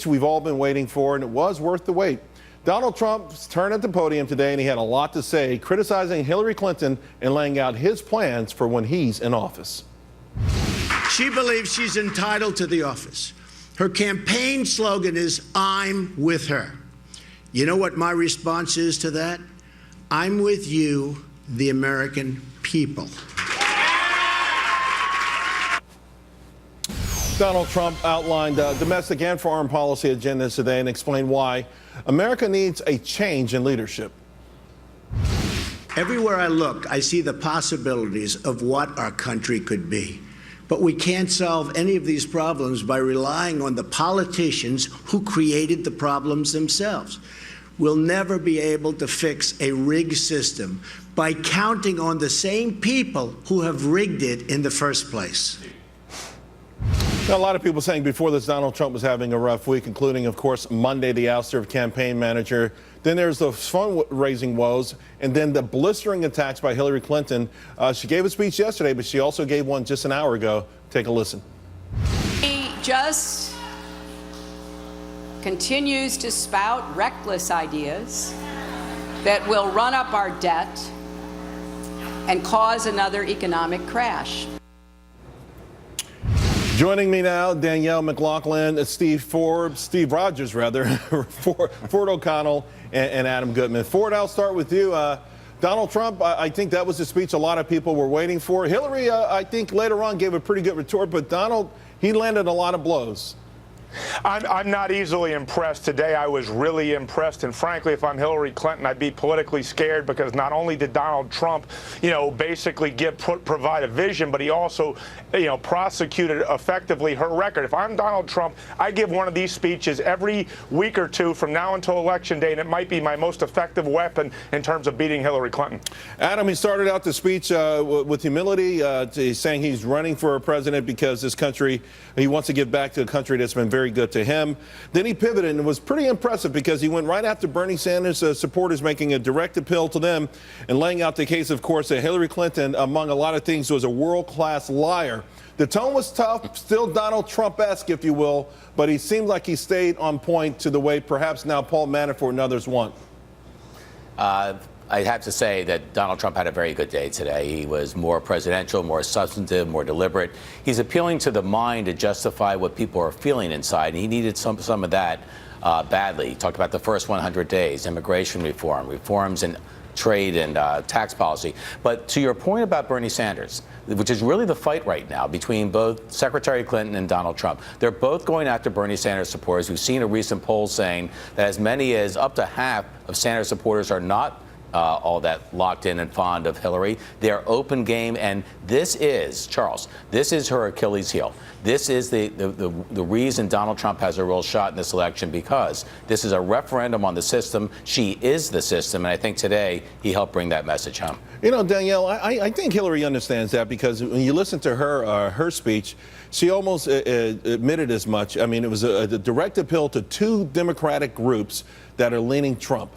We've all been waiting for, and it was worth the wait. Donald Trump's turn at the podium today, and he had a lot to say, criticizing Hillary Clinton and laying out his plans for when he's in office. She believes she's entitled to the office. Her campaign slogan is, "I'm with her." You know what my response is to that? I'm with you, the American people. Donald Trump outlined domestic and foreign policy agendas today and explained why America needs a change in leadership. Everywhere I look, I see the possibilities of what our country could be. But we can't solve any of these problems by relying on the politicians who created the problems themselves. We'll never be able to fix a rigged system by counting on the same people who have rigged it in the first place. Now, a lot of people saying before this Donald Trump was having a rough week, including, of course, Monday, the ouster of campaign manager. Then there's the fundraising woes, and then the blistering attacks by Hillary Clinton. She gave a speech yesterday, but she also gave one just an hour ago. Take a listen. He just continues to spout reckless ideas that will run up our debt and cause another economic crash. Joining me now, Danielle, McLaughlin, Steve Rogers, Ford O'Connell, and Adam Goodman. Ford, I'll start with you. Donald Trump, I think that was the speech a lot of people were waiting for. Hillary, I think later on gave a pretty good retort, but Donald, he landed a lot of blows. I'm not easily impressed. Today I was really impressed, and frankly, if I'm Hillary Clinton, I'd be politically scared, because not only did Donald Trump, basically provide a vision, but he also, prosecuted effectively her record. If I'm Donald Trump, I give one of these speeches every week or two from now until Election Day, and it might be my most effective weapon in terms of beating Hillary Clinton. Adam, he started out the speech with humility, saying he's running for president because this country, he wants to give back to a country that's been very good to him. Then he pivoted, and it was pretty impressive because he went right after Bernie Sanders supporters, making a direct appeal to them and laying out the case, of course, that Hillary Clinton, among a lot of things, was a world-class liar. The tone was tough, still Donald Trump-esque, if you will, but he seemed like he stayed on point to the way perhaps now Paul Manafort and others want. I'd have to say that Donald Trump had a very good day today. He was more presidential, more substantive, more deliberate. He's appealing to the mind to justify what people are feeling inside, and he needed some of that badly. He talked about the first 100 days, immigration reform, reforms in trade and tax policy. But to your point about Bernie Sanders, which is really the fight right now between both Secretary Clinton and Donald Trump, they're both going after Bernie Sanders supporters. We've seen a recent poll saying that as many as up to half of Sanders supporters are not all that locked in and fond of Hillary. They're open game, and this is, Charles, this is her Achilles heel. This is the reason Donald Trump has a real shot in this election, because this is a referendum on the system. She is the system, and I think today he helped bring that message home. Danielle, I think Hillary understands that, because when you listen to her speech, she almost admitted as much. I mean, it was a direct appeal to two Democratic groups that are leaning Trump.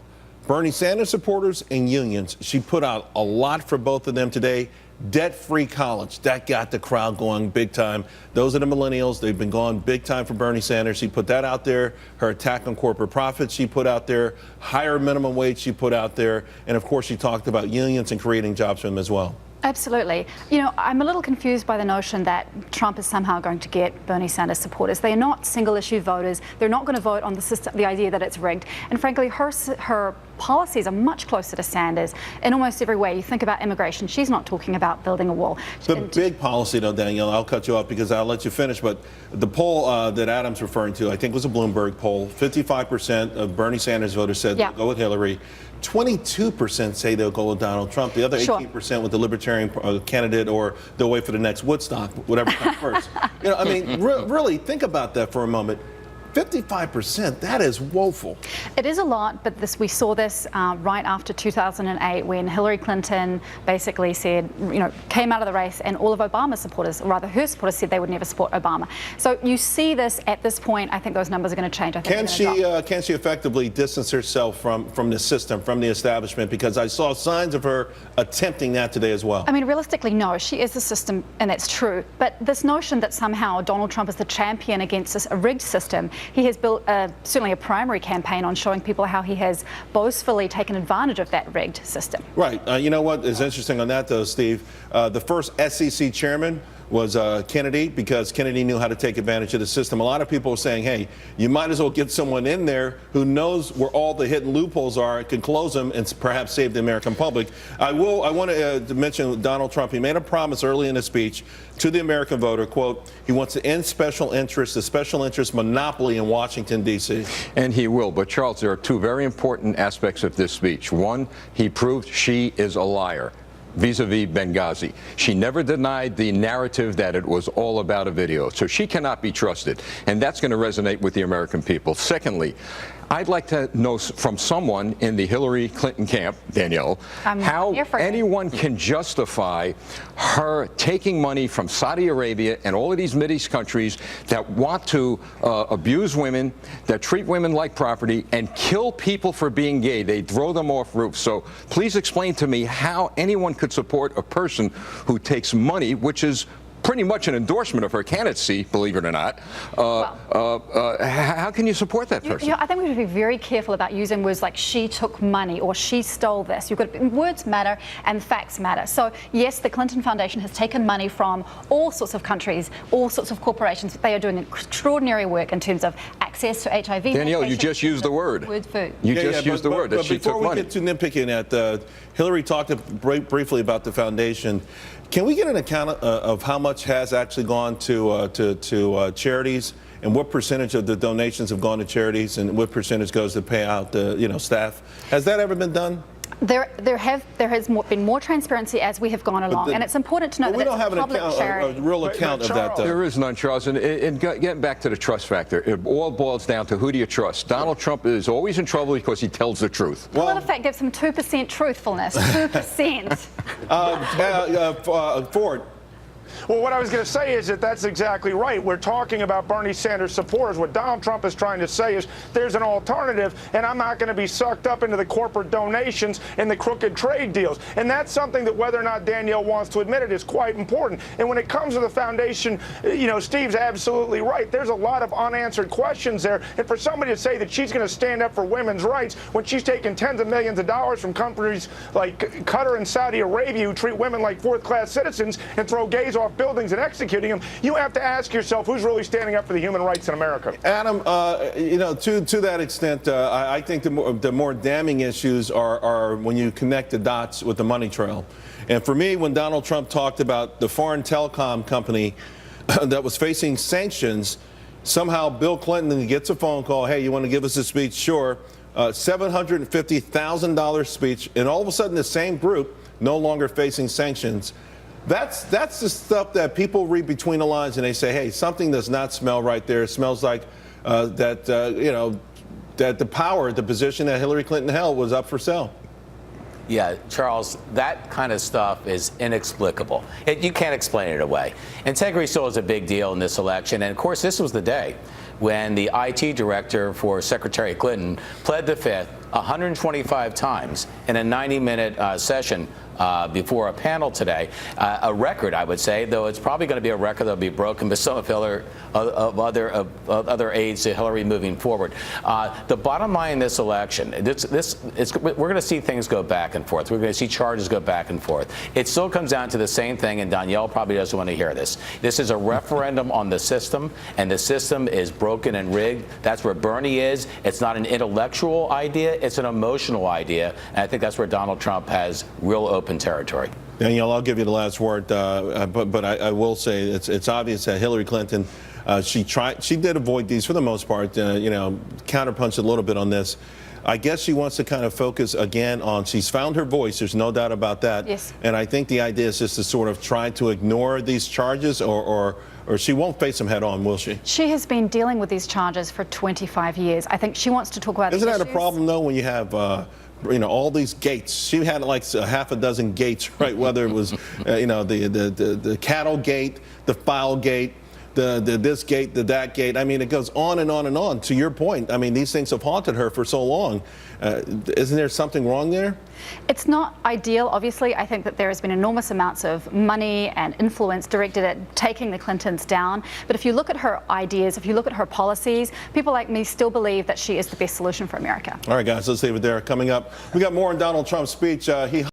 Bernie Sanders supporters and unions. She put out a lot for both of them today. Debt-free college, that got the crowd going big time. Those are the millennials. They've been going big time for Bernie Sanders. She put that out there. Her attack on corporate profits, she put out there. Higher minimum wage, she put out there. And of course, she talked about unions and creating jobs for them as well. Absolutely. I'm a little confused by the notion that Trump is somehow going to get Bernie Sanders supporters. They are not single-issue voters. They're not going to vote on the system, the idea that it's rigged. And frankly, her policies are much closer to Sanders in almost every way. You think about immigration. She's not talking about building a wall. The big policy, though, Danielle, I'll cut you off because I'll let you finish, but the poll that Adam's referring to, I think was a Bloomberg poll. 55% of Bernie Sanders voters said they'll go with Hillary. 22% say they'll go with Donald Trump. The other 18% with the Libertarian candidate, or they'll wait for the next Woodstock, whatever comes first. Really think about that for a moment. 55%, that is woeful. It is a lot, but we saw this right after 2008 when Hillary Clinton basically said, came out of the race, and all of Obama's supporters, or rather her supporters, said they would never support Obama. So you see this at this point. I think those numbers are going to change. I think can she effectively distance herself from the system, from the establishment? Because I saw signs of her attempting that today as well. I mean, realistically, no, she is the system, and that's true. But this notion that somehow Donald Trump is the champion against a rigged system he has built certainly a primary campaign on showing people how he has boastfully taken advantage of that rigged system. Right. You know what is interesting on that, though, Steve? The first SEC chairman was Kennedy, because Kennedy knew how to take advantage of the system. A lot of people are saying, hey, you might as well get someone in there who knows where all the hidden loopholes are, can close them, and perhaps save the American public. I want to mention Donald Trump. He made a promise early in his speech to the American voter, quote, he wants to end special interests, the special interest monopoly in Washington, D.C. And he will. But, Charles, there are two very important aspects of this speech. One, he proved she is a liar vis-a-vis Benghazi. She never denied the narrative that it was all about a video. So she cannot be trusted. And that's going to resonate with the American people. Secondly, I'd like to know from someone in the Hillary Clinton camp, Danielle, how anyone can justify her taking money from Saudi Arabia and all of these Mideast countries that want to abuse women, that treat women like property, and kill people for being gay. They throw them off roofs. So please explain to me how anyone could support a person who takes money, which is pretty much an endorsement of her candidacy, believe it or not. How can you support that person? I think we should be very careful about using words like she took money or she stole this. You've got words matter and facts matter. So yes, the Clinton Foundation has taken money from all sorts of countries, all sorts of corporations. They are doing extraordinary work in terms of access to HIV. Danielle, you just used the word. You just used the word that she took money. Before we get too nitpicky in that, Hillary talked briefly about the foundation. Can we get an account of how much has actually gone to charities, and what percentage of the donations have gone to charities, and what percentage goes to pay out the staff? Has that ever been done? There has been more transparency as we have gone along, and it's important to know that we don't have a real account of that. There is none, Charles. And getting back to the trust factor, it all boils down to who do you trust. Donald Trump is always in trouble because he tells the truth. Well, in fact, gives him 2% truthfulness. 2%. Ford. Well, what I was going to say is that that's exactly right. We're talking about Bernie Sanders supporters. What Donald Trump is trying to say is there's an alternative, and I'm not going to be sucked up into the corporate donations and the crooked trade deals. And that's something that, whether or not Danielle wants to admit it, is quite important. And when it comes to the foundation, Steve's absolutely right. There's a lot of unanswered questions there. And for somebody to say that she's going to stand up for women's rights when she's taking tens of millions of dollars from countries like Qatar and Saudi Arabia, who treat women like fourth-class citizens and throw gays off buildings and executing them, you have to ask yourself who's really standing up for the human rights in America. Adam, to that extent, I think the more damning issues are when you connect the dots with the money trail. And for me, when Donald Trump talked about the foreign telecom company that was facing sanctions, somehow Bill Clinton gets a phone call, hey, you want to give us a speech? Sure. $750,000 speech, and all of a sudden the same group no longer facing sanctions. That's the stuff that people read between the lines, and they say, hey, something does not smell right there. It smells like that the power, the position that Hillary Clinton held was up for sale. Yeah, Charles, that kind of stuff is inexplicable. You can't explain it away. Integrity still is a big deal in this election. And, of course, this was the day when the IT director for Secretary Clinton pled the fifth 125 times in a 90-minute session before a panel today. A record, I would say, though it's probably going to be a record that will be broken by some of other aides to Hillary moving forward. The bottom line in this election, we're going to see things go back and forth. We're going to see charges go back and forth. It still comes down to the same thing, and Danielle probably doesn't want to hear this. This is a referendum on the system, and the system is broken and rigged. That's where Bernie is. It's not an intellectual idea. It's an emotional idea, and I think that's where Donald Trump has real open territory. Danielle, I'll give you the last word, but I will say it's obvious that Hillary Clinton, she did avoid these for the most part, counterpunch a little bit on this. I guess she wants to kind of focus again on, she's found her voice, there's no doubt about that. Yes. And I think the idea is just to sort of try to ignore these charges, or she won't face them head on, will she? She has been dealing with these charges for 25 years. I think she wants to talk about Isn't that a problem, though, when you have all these gates? She had like half a dozen gates, right? Whether it was, the cattle gate, the file gate, the this gate, the that gate. I mean, it goes on and on and on. To your point, I mean, these things have haunted her for so long. Isn't there something wrong there? It's not ideal, obviously. I think that there has been enormous amounts of money and influence directed at taking the Clintons down. But if you look at her ideas, if you look at her policies, people like me still believe that she is the best solution for America. All right, guys, let's leave it there. Coming up, we got more on Donald Trump's speech. He